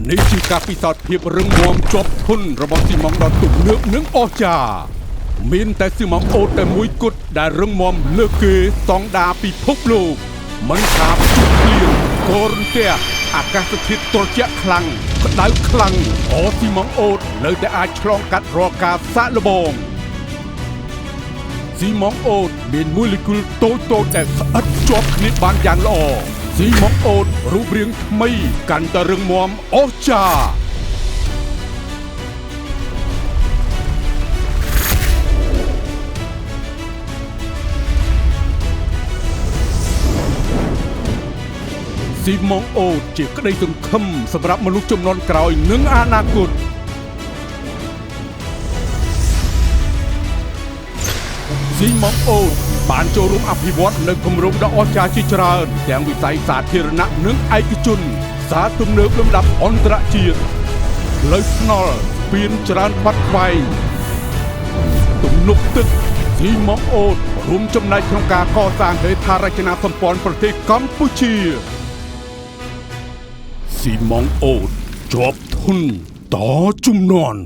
នេះជាការពិសោធន៍ភាពរឹងមាំជាប់ធន់របស់ស៊ីម៉ុងដ៏ទំនើបនិងអស្ចារ្យមានតែស៊ីម៉ុងអូតតែមួយគត់ដែលរឹងមាំលើសគេស្តង់ដារពិភពលោកមិនថាព្យុះភ្លៀងកូររន្ទះអាកាសធាតុត្រជាក់ខ្លាំងក្តៅខ្លាំងស៊ីម៉ុងអូតនៅតែអាចឆ្លងកាត់រាល់ការសាកល្បងស៊ីម៉ុងអូតមានម៉ូលេគុលតូចៗដែលស្អិតជាប់គ្នាបានយ៉ាងល្អស៊ីម៉ុងអូតរូបរាងថ្មីកាន់តែរឹងមាំអស្ចារ្យស៊ីម៉ុងអូតជាក្តីសង្ឃឹមសម្រាប់មនុស្សជំនាន់ក្រោយនិងអនាគតស៊ីម៉ុងអូតបានចូលរួមអភិវឌ្ឍនៅគម្រោងដ៏អស្ចារ្យជាច្រើនទាំងវិស័យសាធារណៈនិងឯកជនផ្សារទំនើបលំដាប់អន្តរជាតិផ្លូវថ្នល់ស្ពានច្រើនបាត់ខ្វែងទំនប់ទឹកស៊ីម៉ុងអូតរួមចំណែកក្នុងការកសាងហេដ្ឋារចនាសម្ព័ន្ធប្រទេសកម្ពុជាស៊ីម៉ុងអូតជាប់ធន់តជំនាន់